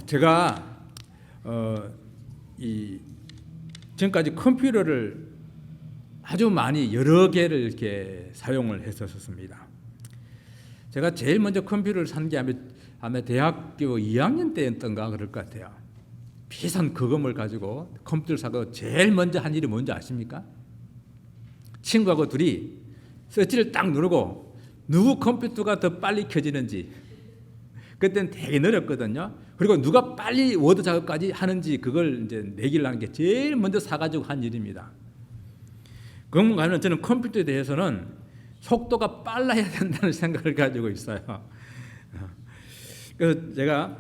제가 지금까지 컴퓨터를 아주 많이 여러 개를 이렇게 사용을 했었습니다. 제가 제일 먼저 컴퓨터를 산 게 아마 대학교 2학년 때였던가 그럴 것 같아요. 비싼 거금을 가지고 컴퓨터를 사고 제일 먼저 한 일이 뭔지 아십니까? 친구하고 둘이 서치를 딱 누르고 누구 컴퓨터가 더 빨리 켜지는지, 그때는 되게 느렸거든요. 그리고 누가 빨리 워드 작업까지 하는지 그걸 이제 내기를 하는 게 제일 먼저 사가지고 한 일입니다. 그런가 하면 저는 컴퓨터에 대해서는 속도가 빨라야 된다는 생각을 가지고 있어요. 그래서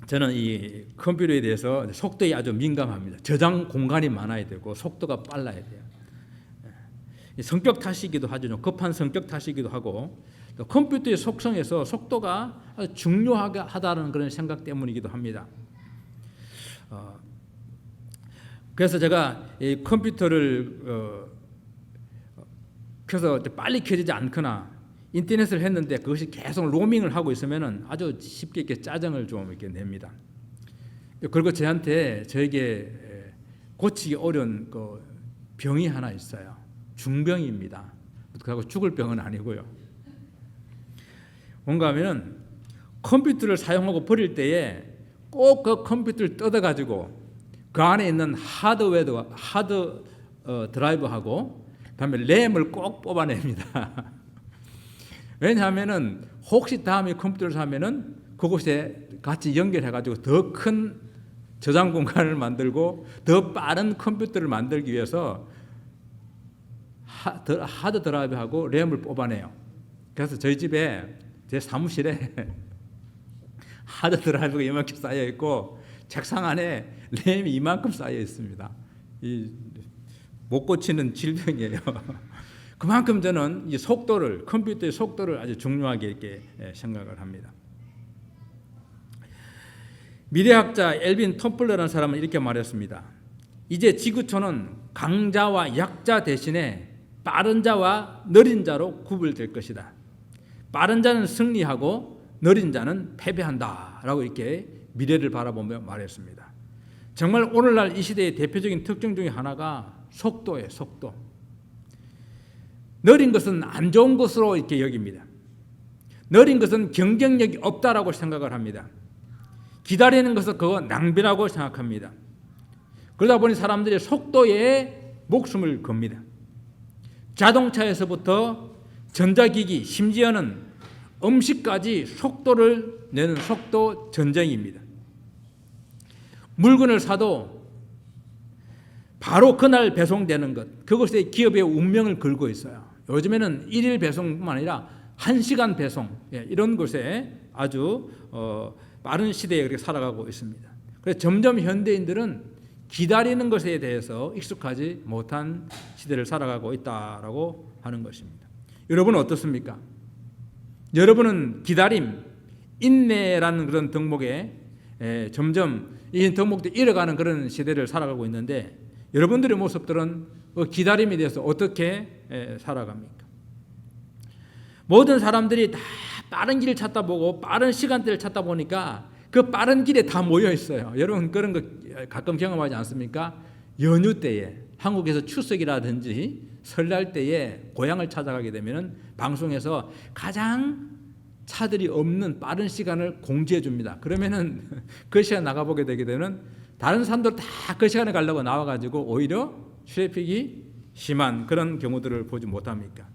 저는 이 컴퓨터에 대해서 속도에 아주 민감합니다. 저장 공간이 많아야 되고 속도가 빨라야 돼요. 성격 탓이기도 하죠. 급한 성격 탓이기도 하고, 또 컴퓨터의 속성에서 속도가 아주 중요하다는 그런 생각 때문이기도 합니다. 그래서 제가 이 컴퓨터를 켜서 빨리 켜지지 않거나 인터넷을 했는데 그것이 계속 로밍을 하고 있으면은 아주 쉽게 이렇게 짜증을 좀 이렇게 냅니다. 그리고 저에게 고치기 어려운 그 병이 하나 있어요. 중병입니다. 그리고 죽을 병은 아니고요. 뭔가 하면은 컴퓨터를 사용하고 버릴 때에 꼭 그 컴퓨터를 뜯어가지고 그 안에 있는 하드 드라이브하고 그다음에 램을 꼭 뽑아냅니다. 왜냐하면은 혹시 다음에 컴퓨터를 사면은 그곳에 같이 연결해가지고 더 큰 저장 공간을 만들고 더 빠른 컴퓨터를 만들기 위해서 하드 드라이브하고 램을 뽑아내요. 그래서 저희 집에 제 사무실에 하드 드라이브가 이만큼 쌓여 있고 책상 안에 램이 이만큼 쌓여 있습니다. 못 고치는 질병이에요. 그만큼 저는 이 컴퓨터의 속도를 아주 중요하게 이렇게 생각을 합니다. 미래학자 엘빈 톰플러라는 사람은 이렇게 말했습니다. 이제 지구촌은 강자와 약자 대신에 빠른 자와 느린 자로 구분될 것이다. 빠른 자는 승리하고 느린 자는 패배한다 라고 이렇게 미래를 바라보며 말했습니다. 정말 오늘날 이 시대의 대표적인 특징 중에 하나가 속도예요. 속도. 느린 것은 안 좋은 것으로 이렇게 여깁니다. 느린 것은 경쟁력이 없다라고 생각을 합니다. 기다리는 것은 그거 낭비라고 생각합니다. 그러다 보니 사람들이 속도에 목숨을 겁니다. 자동차에서부터 전자기기, 심지어는 음식까지 속도를 내는 속도 전쟁입니다. 물건을 사도 바로 그날 배송되는 것, 그것에 기업의 운명을 걸고 있어요. 요즘에는 1일 배송뿐만 아니라 1시간 배송, 이런 것에 아주 빠른 시대에 그렇게 살아가고 있습니다. 그래서 점점 현대인들은 기다리는 것에 대해서 익숙하지 못한 시대를 살아가고 있다라고 하는 것입니다. 여러분은 어떻습니까? 여러분은 기다림, 인내라는 그런 덕목에 점점 이 덕목도 잃어가는 그런 시대를 살아가고 있는데, 여러분들의 모습들은 그 기다림에 대해서 어떻게 살아갑니까? 모든 사람들이 다 빠른 길을 찾다 보고 빠른 시간대를 찾다 보니까 그 빠른 길에 다 모여 있어요. 여러분 그런 거 가끔 경험하지 않습니까? 연휴 때에 한국에서 추석이라든지 설날 때에 고향을 찾아가게 되면 방송에서 가장 차들이 없는 빠른 시간을 공지해 줍니다. 그러면은 그 시간 나가보게 되게 되면 다른 사람들 다 그 시간에 가려고 나와가지고 오히려 트래픽이 심한 그런 경우들을 보지 못합니까?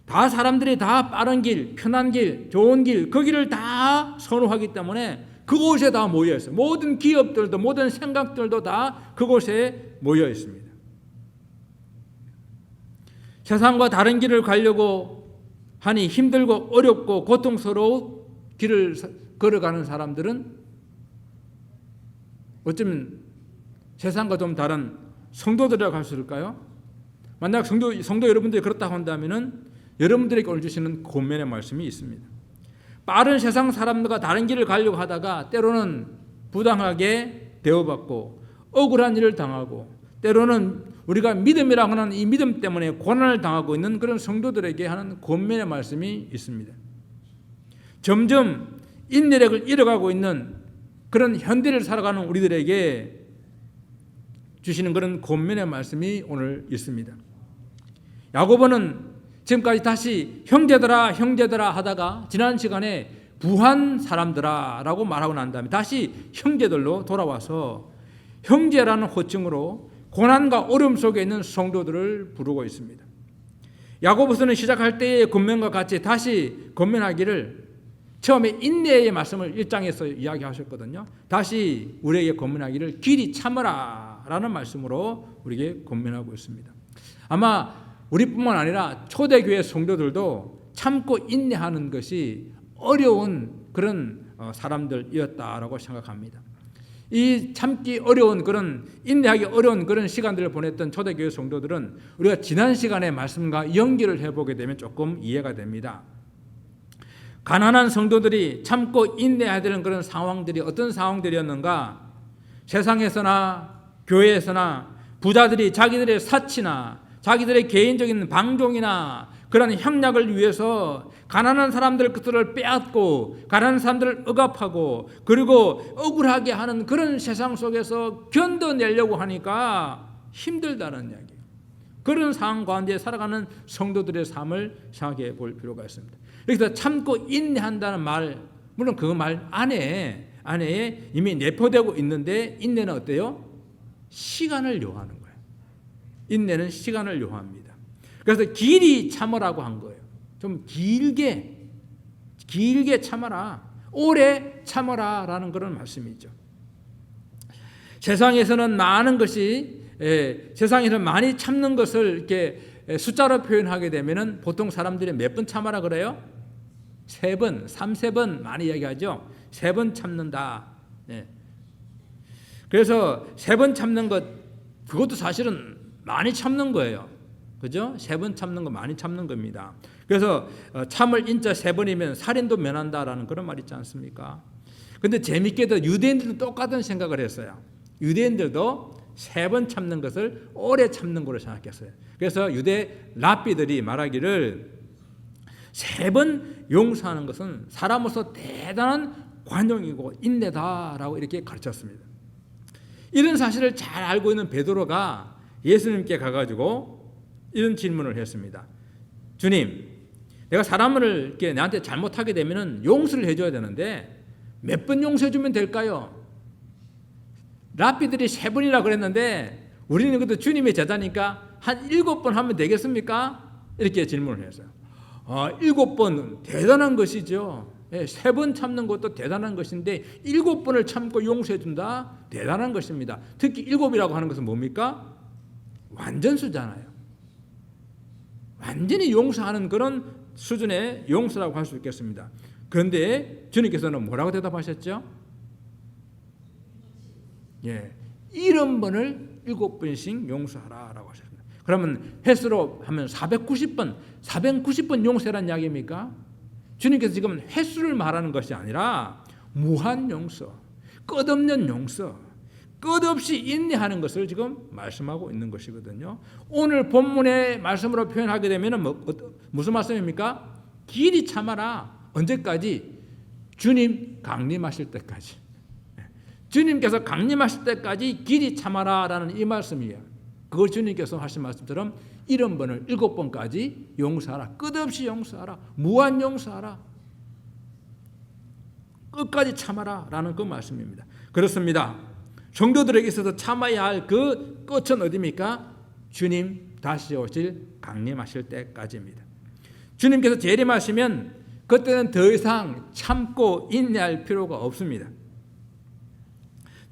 다 사람들이 다 빠른 길, 편한 길, 좋은 길, 그 길을 다 선호하기 때문에 그곳에 다 모여 있어요. 모든 기업들도 모든 생각들도 다 그곳에 모여 있습니다. 세상과 다른 길을 가려고 하니 힘들고 어렵고 고통스러운 길을 걸어가는 사람들은 어쩌면 세상과 좀 다른 성도들이라고 할 수 있을까요? 만약 성도 여러분들이 그렇다고 한다면은 여러분들에게 오늘 주시는 권면의 말씀이 있습니다. 빠른 세상 사람들과 다른 길을 가려고 하다가 때로는 부당하게 대우받고 억울한 일을 당하고 때로는 우리가 믿음이라고 하는 이 믿음 때문에 고난을 당하고 있는 그런 성도들에게 하는 권면의 말씀이 있습니다. 점점 인내력을 잃어가고 있는 그런 현대를 살아가는 우리들에게 주시는 그런 권면의 말씀이 오늘 있습니다. 야고보는 지금까지 다시 형제들아 형제들아 하다가 지난 시간에 부한 사람들아 라고 말하고 난 다음에 다시 형제들로 돌아와서 형제라는 호칭으로 고난과 어려움 속에 있는 성도들을 부르고 있습니다. 야고보서는 시작할 때의 권면과 같이 다시 권면하기를 처음에 인내의 말씀을 1장에서 이야기하셨거든요. 다시 우리에게 권면하기를 길이 참으라 라는 말씀으로 우리에게 권면하고 있습니다. 아마 우리뿐만 아니라 초대교회 성도들도 참고 인내하는 것이 어려운 그런 사람들이었다라고 생각합니다. 이 참기 어려운 그런 인내하기 어려운 그런 시간들을 보냈던 초대교회 성도들은 우리가 지난 시간의 말씀과 연결을 해보게 되면 조금 이해가 됩니다. 가난한 성도들이 참고 인내해야 되는 그런 상황들이 어떤 상황들이었는가? 세상에서나 교회에서나 부자들이 자기들의 사치나 자기들의 개인적인 방종이나 그런 향락을 위해서 가난한 사람들 것들을 빼앗고 가난한 사람들을 억압하고 그리고 억울하게 하는 그런 세상 속에서 견뎌내려고 하니까 힘들다는 이야기예요. 그런 상황 가운데 살아가는 성도들의 삶을 생각해 볼 필요가 있습니다. 여기서 참고 인내한다는 말, 물론 그 말 안에 이미 내포되고 있는데 인내는 어때요? 시간을 요하는 거예요. 인내는 시간을 요합니다. 그래서 길이 참으라고 한 거예요. 좀 길게 참아라. 오래 참아라라는 그런 말씀이죠. 세상에서는 많은 것이 세상에서 많이 참는 것을 이렇게 숫자로 표현하게 되면은 보통 사람들이 몇 번 참아라 그래요? 3번, 3번 많이 이야기하죠. 3번 참는다. 그래서 3번 참는 것 그것도 사실은 많이 참는 거예요. 그죠? 3번 참는 거 많이 참는 겁니다. 그래서 참을 인자 3번이면 살인도 면한다라는 그런 말 있지 않습니까? 근데 재밌게도 유대인들도 똑같은 생각을 했어요. 유대인들도 3번 참는 것을 오래 참는 거로 생각했어요. 그래서 유대 랍비들이 말하기를 3번 용서하는 것은 사람으로서 대단한 관용이고 인내다라고 이렇게 가르쳤습니다. 이런 사실을 잘 알고 있는 베드로가 예수님께 가가지고 이런 질문을 했습니다. 주님, 내가 사람을 이렇게 나한테 잘못하게 되면은 용서를 해줘야 되는데 몇 번 용서해주면 될까요? 랍비들이 3번이라 그랬는데 우리는 그것도 주님의 제자니까 한 7번 하면 되겠습니까? 이렇게 질문을 했어요. 7번 대단한 것이죠. 3번 참는 것도 대단한 것인데 7번을 참고 용서해준다? 대단한 것입니다. 특히 7이라고 하는 것은 뭡니까? 완전수잖아요. 완전히 용서하는 그런 수준의 용서라고 할 수 있겠습니다. 그런데 주님께서는 뭐라고 대답하셨죠? 70번을 7번씩 용서하라라고 하셨습니다. 그러면 횟수로 하면 490번 용서라는 이야기입니까? 주님께서 지금 횟수를 말하는 것이 아니라 무한 용서, 끝없는 용서, 끝없이 인내하는 것을 지금 말씀하고 있는 것이거든요. 오늘 본문의 말씀으로 표현하게 되면 무슨 말씀입니까? 길이 참아라. 언제까지? 주님 강림하실 때까지. 주님께서 강림하실 때까지 길이 참아라라는 이 말씀이에요. 그걸 주님께서 하신 말씀처럼 70번을 7번까지 용서하라. 끝없이 용서하라. 무한 용서하라. 끝까지 참아라라는 그 말씀입니다. 그렇습니다. 성도들에게 있어서 참아야 할 그 끝은 어디입니까? 주님 다시 오실 강림하실 때까지입니다. 주님께서 재림하시면 그때는 더 이상 참고 인내할 필요가 없습니다.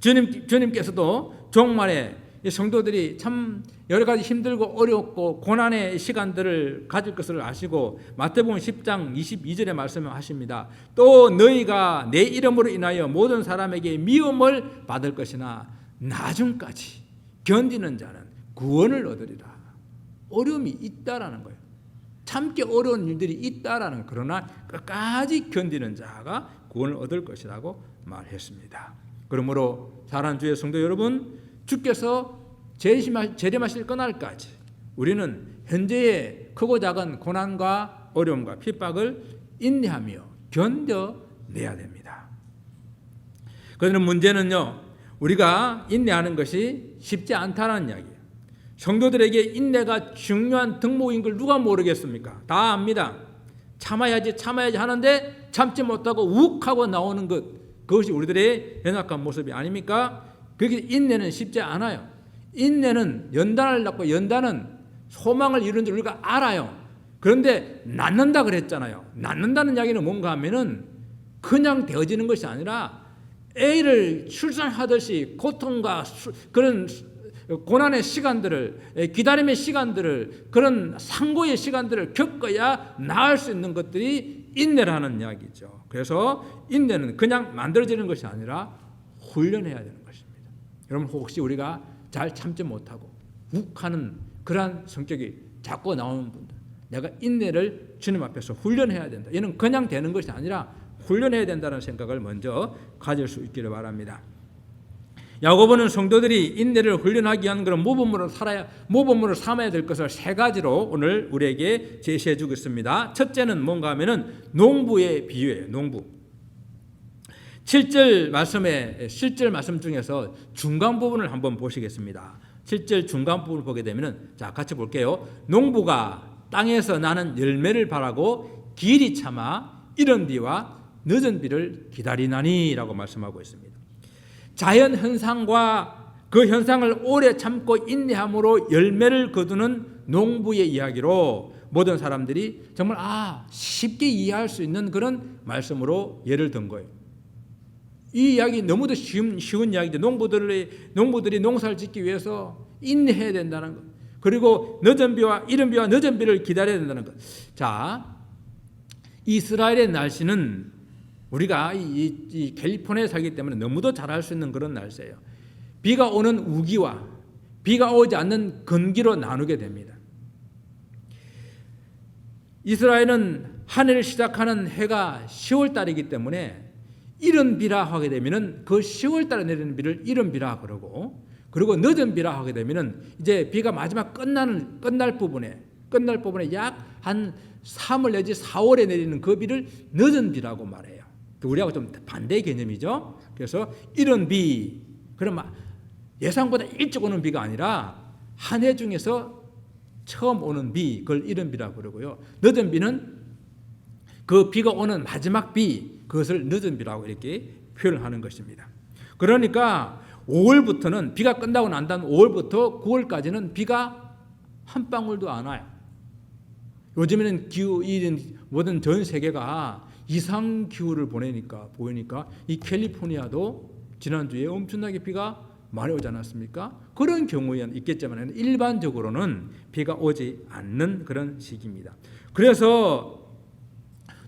주님께서도 종말에 성도들이 참 여러 가지 힘들고 어렵고 고난의 시간들을 가질 것을 아시고 마태복음 10장 22절에 말씀하십니다. 또 너희가 내 이름으로 인하여 모든 사람에게 미움을 받을 것이나 나중까지 견디는 자는 구원을 얻으리라. 어려움이 있다라는 거예요. 참기 어려운 일들이 있다라는, 그러나 끝까지 견디는 자가 구원을 얻을 것이라고 말했습니다. 그러므로 사랑하는 주의 성도 여러분, 주께서 재림하실 그날까지 우리는 현재의 크고 작은 고난과 어려움과 핍박을 인내하며 견뎌내야 됩니다. 그런데 문제는요, 우리가 인내하는 것이 쉽지 않다는 이야기예요. 성도들에게 인내가 중요한 덕목인 걸 누가 모르겠습니까? 다 압니다. 참아야지 하는데 참지 못하고 욱하고 나오는 것, 그것이 우리들의 연약한 모습이 아닙니까? 그게 인내는 쉽지 않아요. 인내는 연단을 낳고, 연단은 소망을 이루는 줄 우리가 알아요. 그런데 낳는다 그랬잖아요. 낳는다는 이야기는 뭔가 하면은 그냥 되어지는 것이 아니라 애를 출산하듯이 고통과 그런 고난의 시간들을, 기다림의 시간들을, 그런 상고의 시간들을 겪어야 나을 수 있는 것들이 인내라는 이야기죠. 그래서 인내는 그냥 만들어지는 것이 아니라 훈련해야 되는 것입니다. 여러분, 혹시 우리가 잘 참지 못하고 욱하는 그러한 성격이 자꾸 나오는 분들, 내가 인내를 주님 앞에서 훈련해야 된다. 이는 그냥 되는 것이 아니라 훈련해야 된다는 생각을 먼저 가질 수 있기를 바랍니다. 야고보는 성도들이 인내를 훈련하기 위한 그런 모범으로 삼아야 될 것을 세 가지로 오늘 우리에게 제시해 주고 있습니다. 첫째는 뭔가 하면은 농부의 비유예요. 농부. 7절 말씀 중에서 중간 부분을 한번 보시겠습니다. 7절 중간 부분을 보게 되면은, 자, 같이 볼게요. 농부가 땅에서 나는 열매를 바라고 길이 참아 이른 비와 늦은 비를 기다리나니라고 말씀하고 있습니다. 자연 현상과 그 현상을 오래 참고 인내함으로 열매를 거두는 농부의 이야기로 모든 사람들이 정말 쉽게 이해할 수 있는 그런 말씀으로 예를 든 거예요. 이 이야기 너무도 쉬운 이야기인데, 농부들이 농사를 짓기 위해서 인내해야 된다는 것, 그리고 늦은 비와 이른 비와 늦은 비를 기다려야 된다는 것. 자, 이스라엘의 날씨는 우리가 이 캘리포니아에 살기 때문에 너무도 잘 알 수 있는 그런 날씨예요. 비가 오는 우기와 비가 오지 않는 건기로 나누게 됩니다. 이스라엘은 한 해를 시작하는 해가 10월 달이기 때문에 이른 비라 하게 되면은 그 10월 달에 내리는 비를 이른 비라 그러고, 그리고 늦은 비라 하게 되면은 이제 비가 마지막 끝날 부분에 약 한 3월 내지 4월에 내리는 그 비를 늦은 비라고 말해요. 우리하고 좀 반대의 개념이죠. 그래서 이른 비, 그럼 예상보다 일찍 오는 비가 아니라 한 해 중에서 처음 오는 비, 그걸 이른 비라고 그러고요. 늦은 비는 그 비가 오는 마지막 비, 그것을 늦은 비라고 이렇게 표현하는 것입니다. 그러니까 5월부터는, 비가 끝나고 난 다음 5월부터 9월까지는 비가 한 방울도 안 와요. 요즘에는 모든 전 세계가 이상 기후를 보이니까 이 캘리포니아도 지난주에 엄청나게 비가 많이 오지 않았습니까? 그런 경우에 있겠지만 일반적으로는 비가 오지 않는 그런 시기입니다. 그래서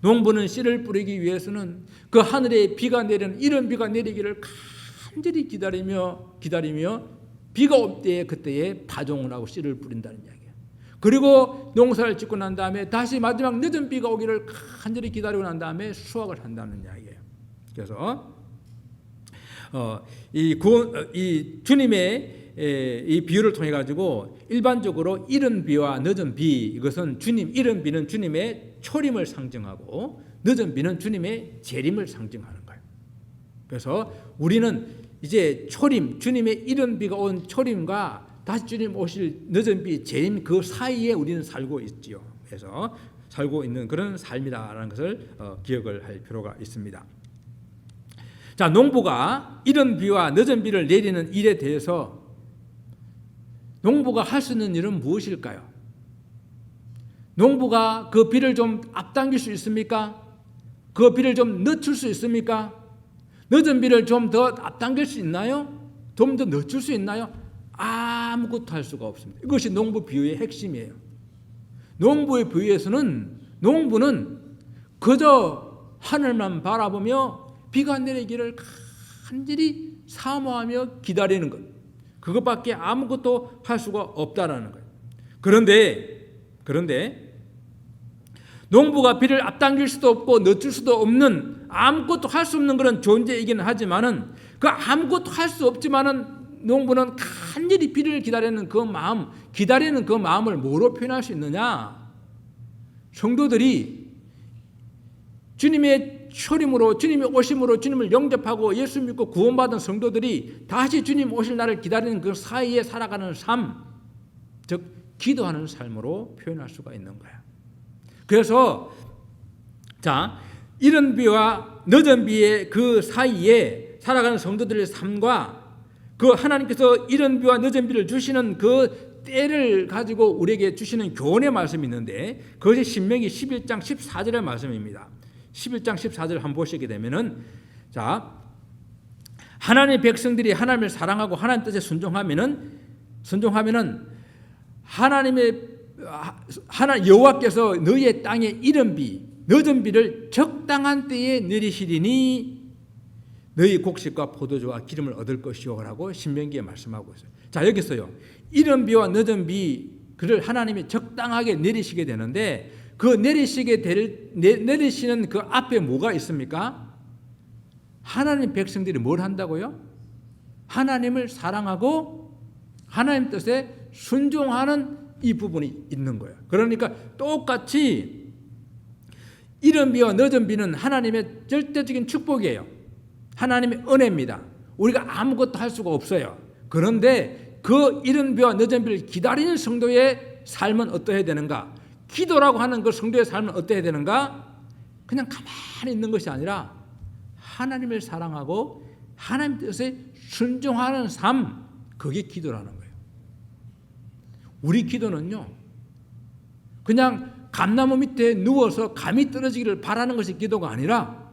농부는 씨를 뿌리기 위해서는 그 하늘에 비가 내리는, 이런 비가 내리기를 간절히 기다리며 비가 올 때에 그때에 파종을 하고 씨를 뿌린다는 이야기예요. 그리고 농사를 짓고 난 다음에 다시 마지막 늦은 비가 오기를 간절히 기다리고 난 다음에 수확을 한다는 이야기예요. 그래서 이 주님의 이 비유를 통해 가지고 일반적으로 이른 비와 늦은 비, 이것은 이른 비는 주님의 초림을 상징하고 늦은 비는 주님의 재림을 상징하는 거예요. 그래서 우리는 이제 주님의 이른 비가 온 초림과 다시 주님 오실 늦은 비, 재림, 그 사이에 우리는 살고 있지요. 그래서 살고 있는 그런 삶이다라는 것을 기억을 할 필요가 있습니다. 자, 농부가 이른 비와 늦은 비를 내리는 일에 대해서 농부가 할 수 있는 일은 무엇일까요? 농부가 그 비를 좀 앞당길 수 있습니까? 그 비를 좀 늦출 수 있습니까? 늦은 비를 좀 더 앞당길 수 있나요? 좀 더 늦출 수 있나요? 아무것도 할 수가 없습니다. 이것이 농부 비유의 핵심이에요. 농부의 비유에서는 농부는 그저 하늘만 바라보며 비가 내리기를 간절히 사모하며 기다리는 것, 그것밖에 아무것도 할 수가 없다라는 거예요. 그런데 농부가 비를 앞당길 수도 없고 늦출 수도 없는, 아무것도 할 수 없는 그런 존재이기는 하지만은, 그 아무것도 할 수 없지만은 농부는 간절히 비를 기다리는 그 마음을 뭐로 표현할 수 있느냐? 성도들이 주님의 초림으로 주님이 오심으로 주님을 영접하고 예수 믿고 구원받은 성도들이 다시 주님 오실 날을 기다리는 그 사이에 살아가는 삶, 즉 기도하는 삶으로 표현할 수가 있는 거야. 그래서 자, 이른 비와 늦은 비의 그 사이에 살아가는 성도들의 삶과 그 하나님께서 이른 비와 늦은 비를 주시는 그 때를 가지고 우리에게 주시는 교훈의 말씀이 있는데, 그것이 신명기 11장 14절의 말씀입니다. 11장 14절 한번 보시게 되면은, 자, 하나님의 백성들이 하나님을 사랑하고 하나님 뜻에 순종하면은 여호와께서 너희의 땅에 이른 비 늦은 비를 적당한 때에 내리시리니 너희 곡식과 포도주와 기름을 얻을 것이오라고 신명기에 말씀하고 있어요. 자, 여기서요, 이른 비와 늦은 비 그를 하나님이 적당하게 내리시게 되는데, 그 내리시는 그 앞에 뭐가 있습니까? 하나님 백성들이 뭘 한다고요? 하나님을 사랑하고 하나님 뜻에 순종하는 이 부분이 있는 거예요. 그러니까 똑같이 이른 비와 늦은 비는 하나님의 절대적인 축복이에요. 하나님의 은혜입니다. 우리가 아무것도 할 수가 없어요. 그런데 그 이른 비와 늦은 비를 기다리는 성도의 삶은 어떠해야 되는가? 기도라고 하는 그 성도의 삶은 어떠해야 되는가? 그냥 가만히 있는 것이 아니라 하나님을 사랑하고 하나님 뜻에 순종하는 삶, 그게 기도라는 거예요. 우리 기도는요, 그냥 감나무 밑에 누워서 감이 떨어지기를 바라는 것이 기도가 아니라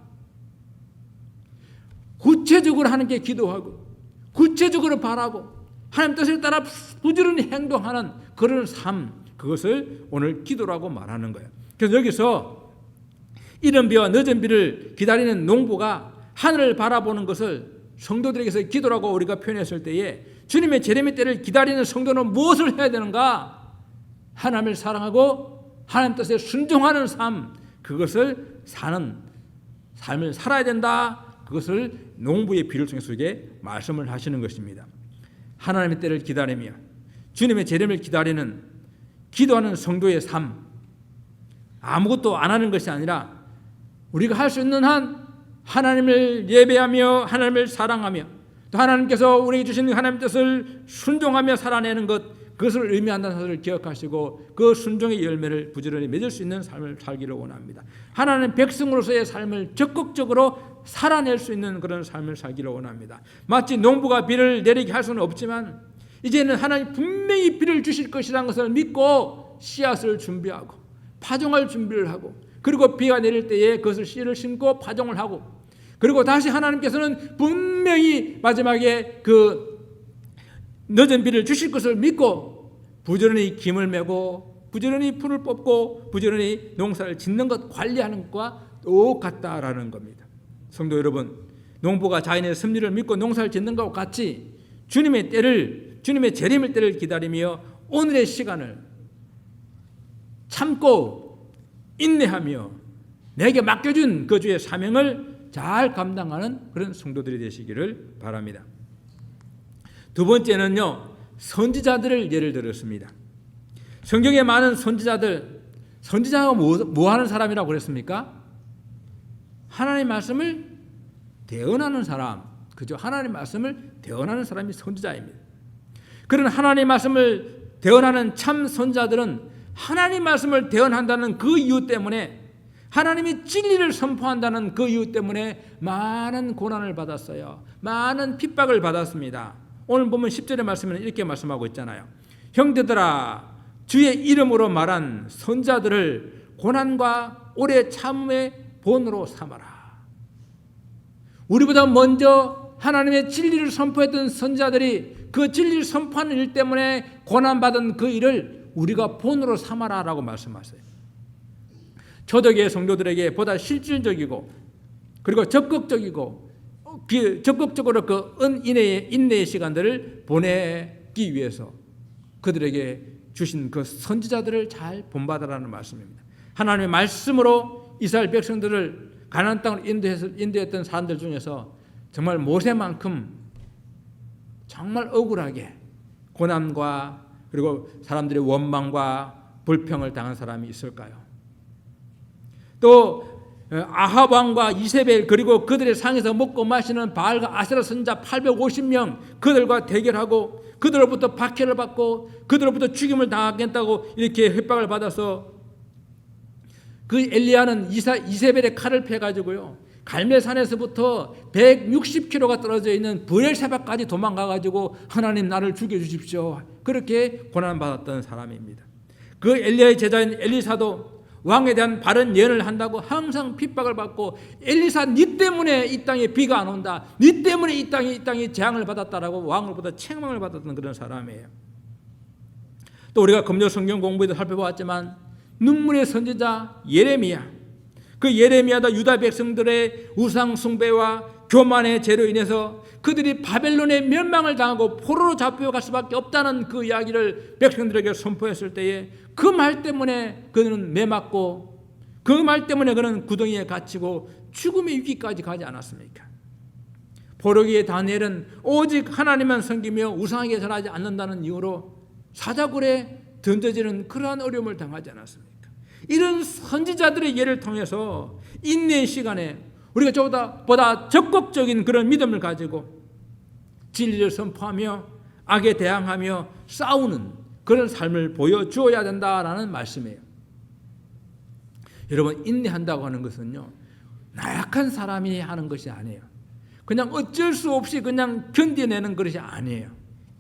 구체적으로 하나님께 기도하고 구체적으로 바라고 하나님 뜻을 따라 부지런히 행동하는 그런 삶, 그것을 오늘 기도라고 말하는 거예요. 그래서 여기서 이른 비와 늦은 비를 기다리는 농부가 하늘을 바라보는 것을 성도들에게서 기도라고 우리가 표현했을 때에, 주님의 재림의 때를 기다리는 성도는 무엇을 해야 되는가? 하나님을 사랑하고 하나님 뜻에 순종하는 삶, 그것을 사는 삶을 살아야 된다. 그것을 농부의 비를 통해서 이게 말씀을 하시는 것입니다. 하나님의 때를 기다리며 주님의 재림을 기다리는 기도하는 성도의 삶, 아무것도 안 하는 것이 아니라 우리가 할 수 있는 한 하나님을 예배하며 하나님을 사랑하며 또 하나님께서 우리에게 주신 하나님 뜻을 순종하며 살아내는 것, 그것을 의미한다는 사실을 기억하시고 그 순종의 열매를 부지런히 맺을 수 있는 삶을 살기를 원합니다. 하나님 백성으로서의 삶을 적극적으로 살아낼 수 있는 그런 삶을 살기를 원합니다. 마치 농부가 비를 내리게 할 수는 없지만 이제는 하나님 분명히 비를 주실 것이라는 것을 믿고 씨앗을 준비하고 파종할 준비를 하고, 그리고 비가 내릴 때에 그것을 씨를 심고 파종을 하고, 그리고 다시 하나님께서는 분명히 마지막에 그 늦은 비를 주실 것을 믿고 부지런히 김을 메고 부지런히 풀을 뽑고 부지런히 농사를 짓는 것, 관리하는 것과 똑같다라는 겁니다. 성도 여러분, 농부가 자신의 섭리를 믿고 농사를 짓는 것과 같이 주님의 때를, 주님의 재림의 때를 기다리며 오늘의 시간을 참고 인내하며 내게 맡겨준 그 주의 사명을 잘 감당하는 그런 성도들이 되시기를 바랍니다. 두 번째는요, 선지자들을 예를 들었습니다. 성경에 많은 선지자가 뭐 하는 사람이라고 그랬습니까? 하나님의 말씀을 대언하는 사람, 그죠? 하나님의 말씀을 대언하는 사람이 선지자입니다. 그런 하나님의 말씀을 대언하는 참 선지자들은 하나님의 말씀을 대언한다는 그 이유 때문에, 하나님이 진리를 선포한다는 그 이유 때문에 많은 고난을 받았어요. 많은 핍박을 받았습니다. 오늘 보면 10절의 말씀에는 이렇게 말씀하고 있잖아요. 형제들아, 주의 이름으로 말한 선자들을 고난과 오래 참음의 본으로 삼아라. 우리보다 먼저 하나님의 진리를 선포했던 선자들이 그 진리를 선포하는 일 때문에 고난받은 그 일을 우리가 본으로 삼아라라고 말씀하세요. 초대교회 성도들에게 보다 실질적이고 그리고 적극적으로 그 인내의 시간들을 보내기 위해서 그들에게 주신 그 선지자들을 잘 본받으라는 말씀입니다. 하나님의 말씀으로 이스라엘 백성들을 가나안 땅으로 인도했던 사람들 중에서 정말 모세만큼 정말 억울하게 고난과 그리고 사람들의 원망과 불평을 당한 사람이 있을까요? 또 아합 왕과 이세벨 그리고 그들의 상에서 먹고 마시는 바알과 아세라 선자 850명 그들과 대결하고 그들로부터 박해를 받고 그들로부터 죽임을 당하겠다고 이렇게 협박을 받아서 그 엘리야는 이세벨의 칼을 패가지고요 갈멜산에서부터 160km가 떨어져 있는 브엘세바까지 도망가가지고 하나님 나를 죽여주십시오 그렇게 고난받았던 사람입니다. 그 엘리야의 제자인 엘리사도 왕에 대한 바른 예언을 한다고 항상 핍박을 받고 엘리사 니 때문에 이 땅에 비가 안 온다 니 때문에 이 땅이 재앙을 받았다라고 왕으로부터 책망을 받았던 그런 사람이에요. 또 우리가 금요 성경 공부에도 살펴보았지만 눈물의 선지자 예레미야 그 예레미야도 유다 백성들의 우상 숭배와 교만의 죄로 인해서 그들이 바벨론의 멸망을 당하고 포로로 잡혀갈 수밖에 없다는 그 이야기를 백성들에게 선포했을 때에 그 말 때문에 그는 매맞고 그 말 때문에 그는 구덩이에 갇히고 죽음의 위기까지 가지 않았습니까? 포로기의 다니엘은 오직 하나님만 섬기며 우상에게 절하지 않는다는 이유로 사자굴에 던져지는 그러한 어려움을 당하지 않았습니까? 이런 선지자들의 예를 통해서 인내의 시간에 우리가 보다 적극적인 그런 믿음을 가지고 진리를 선포하며 악에 대항하며 싸우는 그런 삶을 보여주어야 된다라는 말씀이에요. 여러분 인내한다고 하는 것은요 나약한 사람이 하는 것이 아니에요. 그냥 어쩔 수 없이 그냥 견뎌내는 것이 아니에요.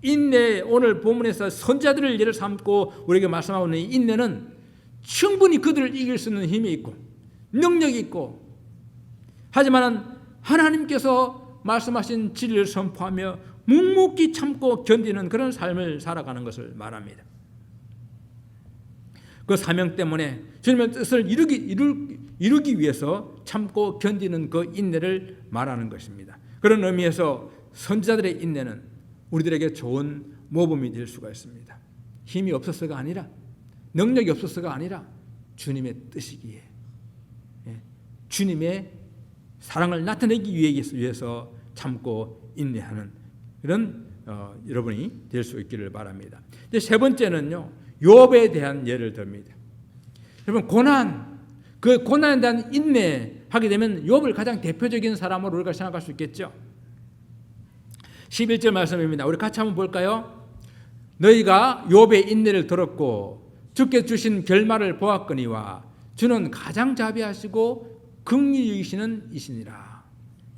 인내 오늘 본문에서 선지자들을 예를 삼고 우리에게 말씀하고 있는 인내는 충분히 그들을 이길 수 있는 힘이 있고 능력이 있고 하지만 하나님께서 말씀하신 진리를 선포하며 묵묵히 참고 견디는 그런 삶을 살아가는 것을 말합니다. 그 사명 때문에 주님의 뜻을 이루기 위해서 참고 견디는 그 인내를 말하는 것입니다. 그런 의미에서 선지자들의 인내는 우리들에게 좋은 모범이 될 수가 있습니다. 힘이 없어서가 아니라 능력이 없어서가 아니라 주님의 뜻이기에 주님의 사랑을 나타내기 위해서 참고 인내하는 이런 여러분이 될 수 있기를 바랍니다. 이제 세 번째는요 욥에 대한 예를 듭니다. 여러분 그 고난에 대한 인내하게 되면 욥을 가장 대표적인 사람으로 우리가 생각할 수 있겠죠. 11절 말씀입니다. 우리 같이 한번 볼까요? 너희가 욥의 인내를 들었고 주께 주신 결말을 보았거니와 주는 가장 자비하시고 긍휼이시는 이시니라.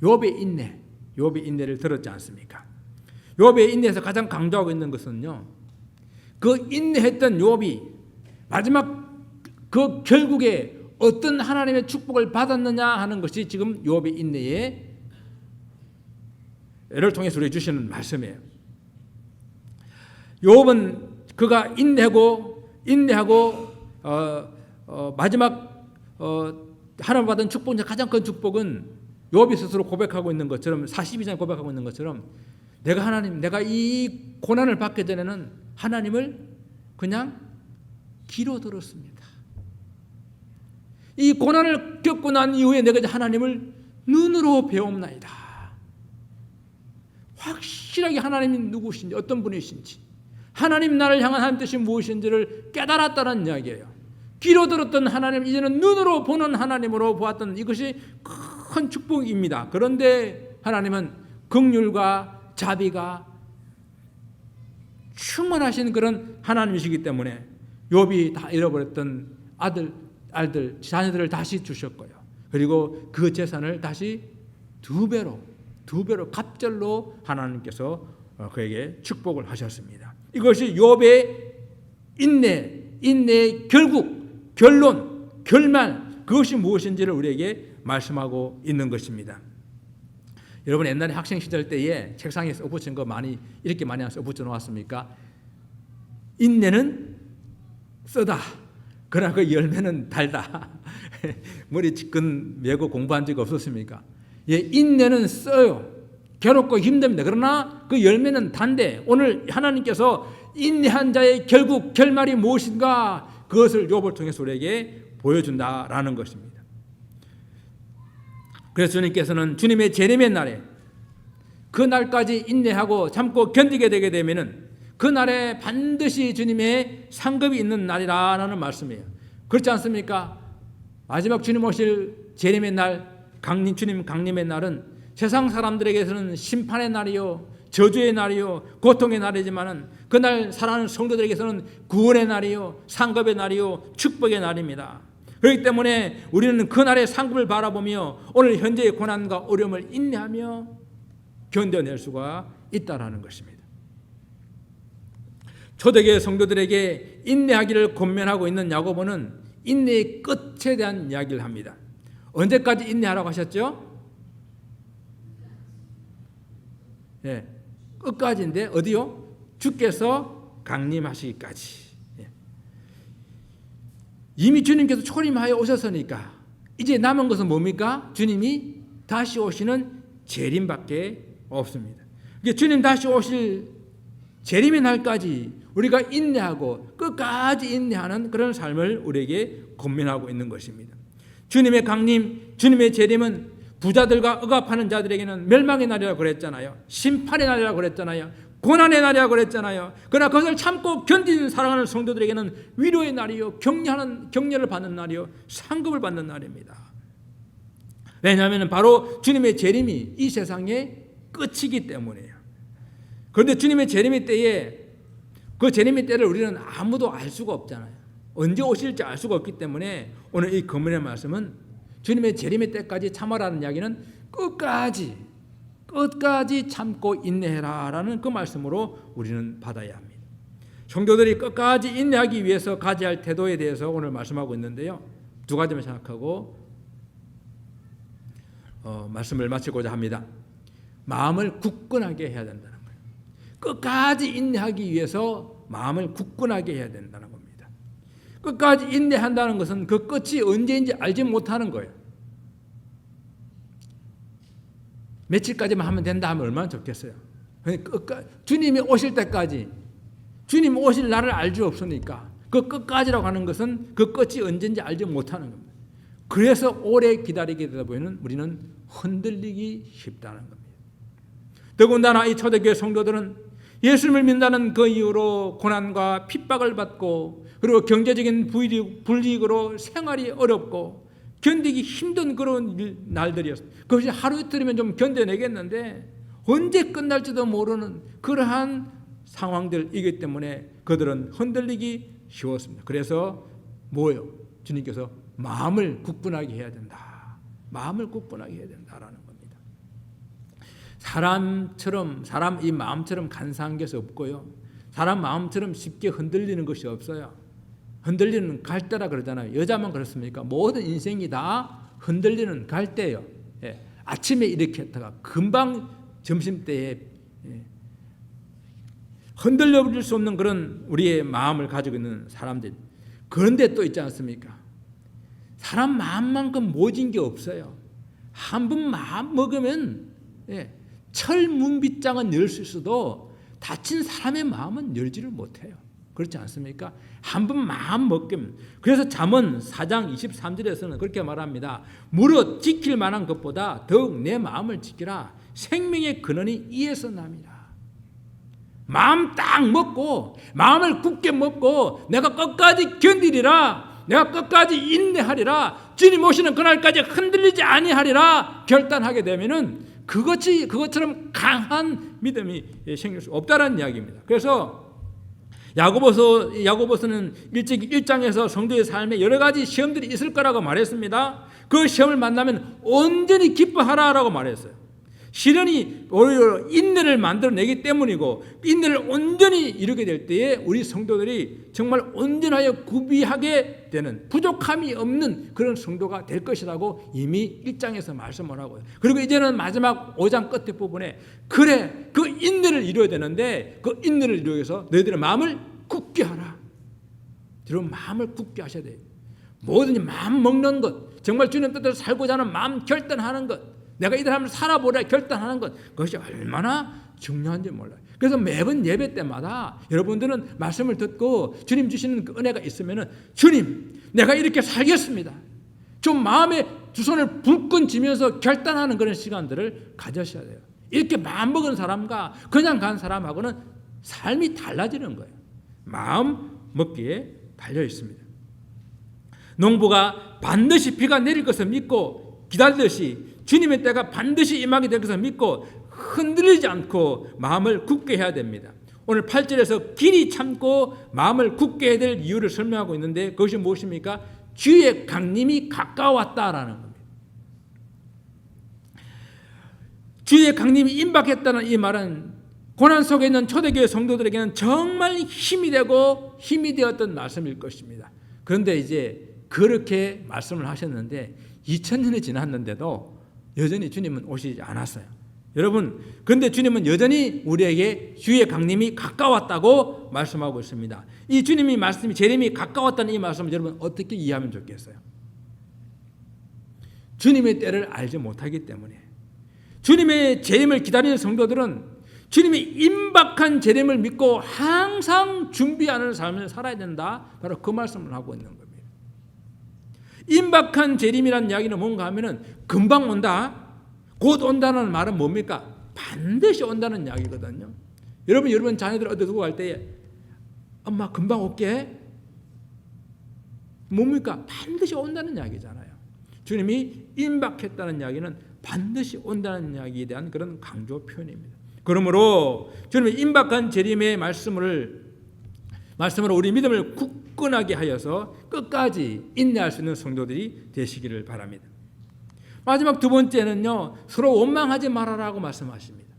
욥의 인내를 들었지 않습니까? 욥의 인내에서 가장 강조하고 있는 것은요 그 인내했던 욥이 마지막 그 결국에 어떤 하나님의 축복을 받았느냐 하는 것이 지금 욥의 인내의 예를 통해서 우리 주시는 말씀이에요. 욥은 그가 인내하고 마지막 하나님 받은 축복 중 가장 큰 축복은 욥이 스스로 고백하고 있는 것처럼 42장 고백하고 있는 것처럼 내가 이 고난을 받기 전에는 하나님을 그냥 귀로 들었습니다. 이 고난을 겪고 난 이후에 내가 이제 하나님을 눈으로 배움나이다. 확실하게 하나님이 누구신지 어떤 분이신지 하나님 나를 향한 하나님 뜻이 무엇인지를 깨달았다는 이야기예요. 귀로 들었던 하나님 이제는 눈으로 보는 하나님으로 보았던 이것이 큰 축복입니다. 그런데 하나님은 긍휼과 자비가 충만하신 그런 하나님이시기 때문에 욥이 다 잃어버렸던 알들, 자녀들을 다시 주셨고요. 그리고 그 재산을 다시 두 배로 갑절로 하나님께서 그에게 축복을 하셨습니다. 이것이 욥의 인내의 결말 그것이 무엇인지를 우리에게 말씀하고 있는 것입니다. 여러분 옛날에 학생 시절 때에 책상에 써붙인 거 이렇게 많이 써붙여 놓았습니까? 인내는 쓰다. 그러나 그 열매는 달다. 머리 지끈 메고 공부한 적이 없었습니까? 인내는 써요. 괴롭고 힘듭니다. 그러나 그 열매는 단데 오늘 하나님께서 인내한 자의 결말이 무엇인가 그것을 욥을 통해서 우리에게 보여준다라는 것입니다. 그래서 주님께서는 주님의 재림의 날에 그 날까지 인내하고 참고 견디게 되게 되면은 그 날에 반드시 주님의 상급이 있는 날이라는 말씀이에요. 그렇지 않습니까? 마지막 주님 오실 재림의 날, 주님 강림의 날은 세상 사람들에게서는 심판의 날이요, 저주의 날이요, 고통의 날이지만은 그날 살아가는 성도들에게서는 구원의 날이요, 상급의 날이요, 축복의 날입니다. 그렇기 때문에 우리는 그날의 상급을 바라보며 오늘 현재의 고난과 어려움을 인내하며 견뎌낼 수가 있다라는 것입니다. 초대교회 성도들에게 인내하기를 권면하고 있는 야고보는 인내의 끝에 대한 이야기를 합니다. 언제까지 인내하라고 하셨죠? 예, 끝까지인데 어디요? 주께서 강림하시기까지. 예. 이미 주님께서 초림하여 오셨으니까 이제 남은 것은 뭡니까? 주님이 다시 오시는 재림밖에 없습니다. 주님 다시 오실 재림의 날까지 우리가 인내하고 끝까지 인내하는 그런 삶을 우리에게 권면하고 있는 것입니다. 주님의 강림, 주님의 재림은 부자들과 억압하는 자들에게는 멸망의 날이라고 그랬잖아요. 심판의 날이라고 그랬잖아요. 고난의 날이라고 그랬잖아요. 그러나 그것을 참고 견디는 사랑하는 성도들에게는 위로의 날이요, 격려를 받는 날이요, 상급을 받는 날입니다. 왜냐하면 바로 주님의 재림이 이 세상의 끝이기 때문이에요. 그런데 주님의 재림의 때에 그 재림의 때를 우리는 아무도 알 수가 없잖아요. 언제 오실지 알 수가 없기 때문에 오늘 이 금문의 말씀은 주님의 재림의 때까지 참아라는 이야기는 끝까지 참고 인내해라라는 그 말씀으로 우리는 받아야 합니다. 성도들이 끝까지 인내하기 위해서 가져야 할 태도에 대해서 오늘 말씀하고 있는데요. 두 가지만 생각하고 말씀을 마치고자 합니다. 마음을 굳건하게 해야 된다는 거예요. 끝까지 인내하기 위해서 마음을 굳건하게 해야 된다는 겁니다. 끝까지 인내한다는 것은 그 끝이 언제인지 알지 못하는 거예요. 며칠까지만 하면 된다 하면 얼마나 좋겠어요. 주님이 오실 때까지, 주님 오실 날을 알 수 없으니까 그 끝까지라고 하는 것은 그 끝이 언제인지 알지 못하는 겁니다. 그래서 오래 기다리게 되다 보면 우리는 흔들리기 쉽다는 겁니다. 더군다나 이 초대교회 성도들은 예수님을 믿는다는 그 이유로 고난과 핍박을 받고 그리고 경제적인 불이익으로 생활이 어렵고 견디기 힘든 그런 날들이었어요. 그것이 하루 이틀이면 좀 견뎌내겠는데 언제 끝날지도 모르는 그러한 상황들이기 때문에 그들은 흔들리기 쉬웠습니다. 그래서 뭐예요? 주님께서 마음을 굳건하게 해야 된다. 마음을 굳건하게 해야 된다라는 겁니다. 사람 이 마음처럼 간사한 것이 없고요. 사람 마음처럼 쉽게 흔들리는 것이 없어요. 흔들리는 갈대라 그러잖아요. 여자만 그렇습니까? 모든 인생이 다 흔들리는 갈대예요. 예. 아침에 이렇게 했다가 금방 점심때에 흔들려 버릴 수 없는 그런 우리의 마음을 가지고 있는 사람들. 그런데 또 있지 않습니까? 사람 마음만큼 모진 게 없어요. 한 번 마음 먹으면 철문빗장은 열 수 있어도 다친 사람의 마음은 열지를 못해요. 그렇지 않습니까? 한 번 마음 먹기면. 그래서 잠언 4장 23절에서는 그렇게 말합니다. 무릇 지킬 만한 것보다 더욱 내 마음을 지키라. 생명의 근원이 이에서 납니다. 마음 딱 먹고 마음을 굳게 먹고 내가 끝까지 견디리라. 내가 끝까지 인내하리라. 주님 오시는 그날까지 흔들리지 아니하리라 결단하게 되면은 그것처럼 강한 믿음이 생길 수 없다라는 이야기입니다. 그래서 야고보서는 일찍 1장에서 성도의 삶에 여러 가지 시험들이 있을 거라고 말했습니다. 그 시험을 만나면 온전히 기뻐하라라고 말했어요. 시련이 오히려 인내를 만들어내기 때문이고 인내를 온전히 이루게 될 때에 우리 성도들이 정말 온전하여 구비하게 되는 부족함이 없는 그런 성도가 될 것이라고 이미 1장에서 말씀을 하고요. 그리고 이제는 마지막 5장 끝에 부분에 그래 그 인내를 이루어야 되는데 그 인내를 이루기 위해서 너희들의 마음을 굳게 하라. 여러분 마음을 굳게 하셔야 돼요. 뭐든지 마음 먹는 것, 정말 주님 뜻대로 살고자 하는 마음 결단하는 것, 내가 이들 한번 살아보라 결단하는 것, 그것이 얼마나 중요한지 몰라요. 그래서 매번 예배 때마다 여러분들은 말씀을 듣고 주님 주시는 그 은혜가 있으면 주님 내가 이렇게 살겠습니다. 좀 마음에 두 손을 불끈 쥐면서 결단하는 그런 시간들을 가져셔야 돼요. 이렇게 마음 먹은 사람과 그냥 간 사람하고는 삶이 달라지는 거예요. 마음 먹기에 달려 있습니다. 농부가 반드시 비가 내릴 것을 믿고 기다리듯이 주님의 때가 반드시 임하게 될 것을 믿고 흔들리지 않고 마음을 굳게 해야 됩니다. 오늘 8절에서 길이 참고 마음을 굳게 해야 될 이유를 설명하고 있는데 그것이 무엇입니까? 주의 강림이 가까웠다라는 겁니다. 주의 강림이 임박했다는 이 말은 고난 속에 있는 초대교회 성도들에게는 정말 힘이 되고 힘이 되었던 말씀일 것입니다. 그런데 이제 그렇게 말씀을 하셨는데 2000년이 지났는데도 여전히 주님은 오시지 않았어요. 여러분, 그런데 주님은 여전히 우리에게 주의 강림이 가까웠다고 말씀하고 있습니다. 이 주님이 말씀이 재림이 가까웠다는 이 말씀을 여러분 어떻게 이해하면 좋겠어요? 주님의 때를 알지 못하기 때문에 주님의 재림을 기다리는 성도들은 주님이 임박한 재림을 믿고 항상 준비하는 삶을 살아야 된다. 바로 그 말씀을 하고 있는 겁니다. 임박한 재림이라는 이야기는 뭔가 하면은 금방 온다. 곧 온다는 말은 뭡니까? 반드시 온다는 이야기거든요. 여러분 자녀들 어디 두고 갈 때 엄마 금방 올게. 뭡니까? 반드시 온다는 이야기잖아요. 주님이 임박했다는 이야기는 반드시 온다는 이야기에 대한 그런 강조 표현입니다. 그러므로 주님의 임박한 재림의 말씀으로 우리 믿음을 굳건하게 하여서 끝까지 인내할 수 있는 성도들이 되시기를 바랍니다. 마지막 두 번째는요, 서로 원망하지 말아라고 말씀하십니다.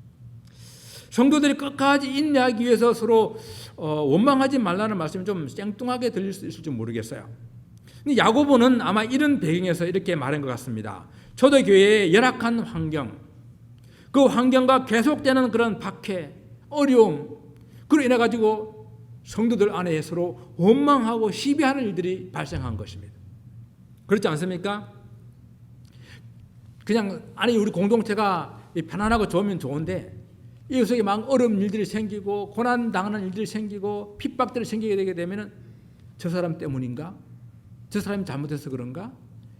성도들이 끝까지 인내하기 위해서 서로 원망하지 말라는 말씀이 좀 생뚱하게 들릴 수 있을지 모르겠어요. 근데 야고보는 아마 이런 배경에서 이렇게 말한 것 같습니다. 초대교회의 열악한 환경, 그 환경과 계속되는 그런 박해, 어려움, 그로 인해 가지고 성도들 안에 서로 원망하고 시비하는 일들이 발생한 것입니다. 그렇지 않습니까? 그냥 아니 우리 공동체가 편안하고 좋으면 좋은데 이 속에 막 어려운 일들이 생기고 고난 당하는 일들이 생기고 핍박들이 생기게 되게 되면은 저 사람 때문인가? 저 사람이 잘못해서 그런가?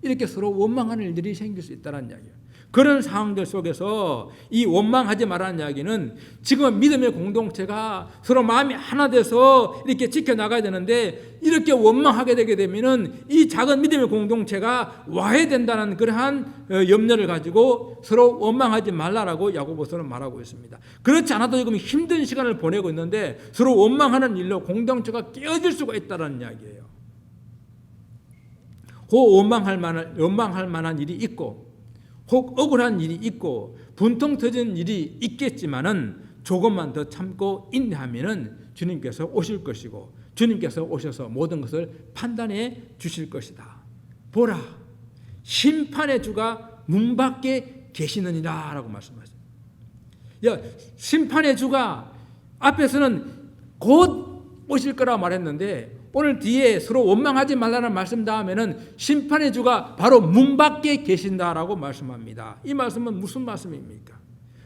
이렇게 서로 원망하는 일들이 생길 수 있다는 이야기예요. 그런 상황들 속에서 이 원망하지 말라는 이야기는 지금 믿음의 공동체가 서로 마음이 하나 돼서 이렇게 지켜나가야 되는데 이렇게 원망하게 되게 되면은 이 작은 믿음의 공동체가 와해된다는 그러한 염려를 가지고 서로 원망하지 말라라고 야고보서는 말하고 있습니다. 그렇지 않아도 지금 힘든 시간을 보내고 있는데 서로 원망하는 일로 공동체가 깨어질 수가 있다는 이야기예요. 혹 원망할 만한 일이 있고 혹 억울한 일이 있고 분통 터지는 일이 있겠지만은 조금만 더 참고 인내하면은 주님께서 오실 것이고 주님께서 오셔서 모든 것을 판단해 주실 것이다. 보라, 심판의 주가 문 밖에 계시느니라라고 말씀하셨어요. 심판의 주가 앞에서는 곧 오실 거라고 말했는데 오늘 뒤에 서로 원망하지 말라는 말씀 다음에는 심판의 주가 바로 문 밖에 계신다라고 말씀합니다. 이 말씀은 무슨 말씀입니까?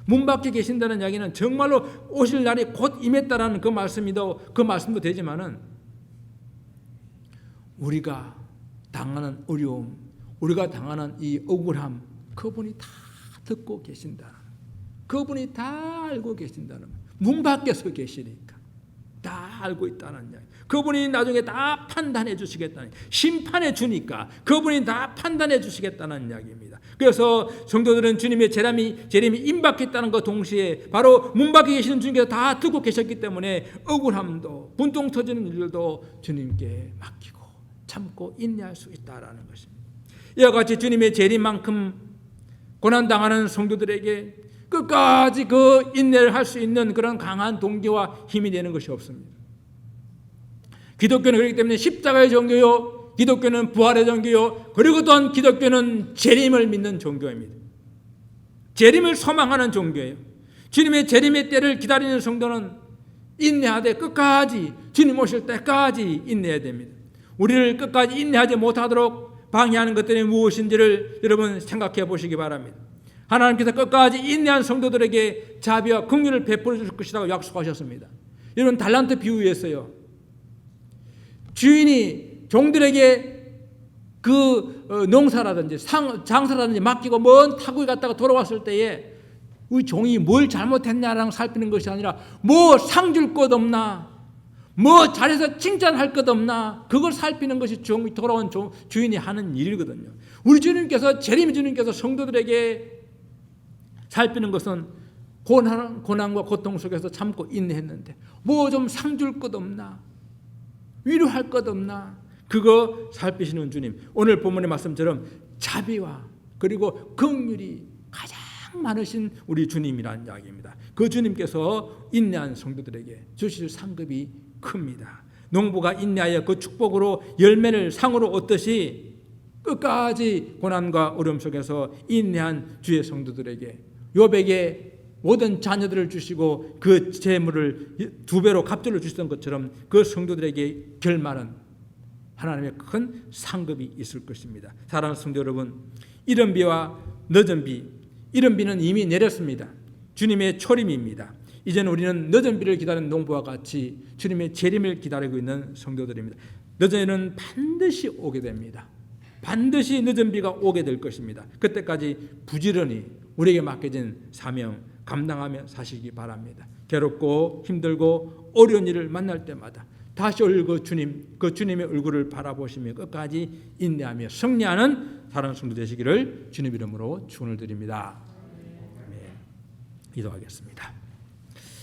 문 밖에 계신다는 이야기는 정말로 오실 날이 곧 임했다라는 그 말씀도 되지만은 우리가 당하는 어려움, 우리가 당하는 이 억울함, 그분이 다 듣고 계신다. 그분이 다 알고 계신다는 문 밖에 서 계시니까 다 알고 있다는 이야기. 그분이 나중에 다 판단해 주시겠다는, 심판해 주니까 그분이 다 판단해 주시겠다는 이야기입니다. 그래서 성도들은 주님의 재림이 임박했다는 것 동시에 바로 문 밖에 계시는 주님께서 다 듣고 계셨기 때문에 억울함도 분통 터지는 일들도 주님께 맡기고 참고 인내할 수 있다라는 것입니다. 이와 같이 주님의 재림만큼 고난당하는 성도들에게 끝까지 그 인내를 할 수 있는 그런 강한 동기와 힘이 되는 것이 없습니다. 기독교는 그렇기 때문에 십자가의 종교요, 기독교는 부활의 종교요, 그리고 또한 기독교는 재림을 믿는 종교입니다. 재림을 소망하는 종교예요. 주님의 재림의 때를 기다리는 성도는 인내하되 끝까지 주님 오실 때까지 인내해야 됩니다. 우리를 끝까지 인내하지 못하도록 방해하는 것들이 무엇인지를 여러분 생각해 보시기 바랍니다. 하나님께서 끝까지 인내한 성도들에게 자비와 긍휼을 베풀어 줄 것이라고 약속하셨습니다. 여러분 달란트 비유였어요. 주인이 종들에게 그 농사라든지 장사라든지 맡기고 먼 타국에 갔다가 돌아왔을 때에 우리 종이 뭘 잘못했냐라고 살피는 것이 아니라 뭐 상 줄 것 없나, 뭐 잘해서 칭찬할 것 없나? 그걸 살피는 것이 돌아온 주인이 하는 일이거든요. 우리 주님께서, 재림 주님께서 성도들에게 살피는 것은 고난과 고통 속에서 참고 인내했는데 뭐 좀 상 줄 것 없나? 위로할 것 없나? 그거 살피시는 주님. 오늘 본문의 말씀처럼 자비와 그리고 긍휼이 가장 많으신 우리 주님이라는 이야기입니다. 그 주님께서 인내한 성도들에게 주실 상급이 큽니다. 농부가 인내하여 그 축복으로 열매를 상으로 얻듯이 끝까지 고난과 어려움 속에서 인내한 주의 성도들에게 욥에게 모든 자녀들을 주시고 그 재물을 2배로 갑절로 주셨던 것처럼 그 성도들에게 결말은 하나님의 큰 상급이 있을 것입니다. 사랑하는 성도 여러분, 이른 비와 늦은 비, 이른 비는 이미 내렸습니다. 주님의 초림입니다. 이제는 우리는 늦은 비를 기다리는 농부와 같이 주님의 재림을 기다리고 있는 성도들입니다. 늦은 비는 반드시 오게 됩니다. 반드시 늦은 비가 오게 될 것입니다. 그때까지 부지런히 우리에게 맡겨진 사명 감당하며 사시기 바랍니다. 괴롭고 힘들고 어려운 일을 만날 때마다 다시 올 그 주님, 그 주님의 얼굴을 바라보시며 끝까지 인내하며 승리하는 사랑하는 성도 되시기를 주님 이름으로 축원을 드립니다. 아멘. 기도하겠습니다.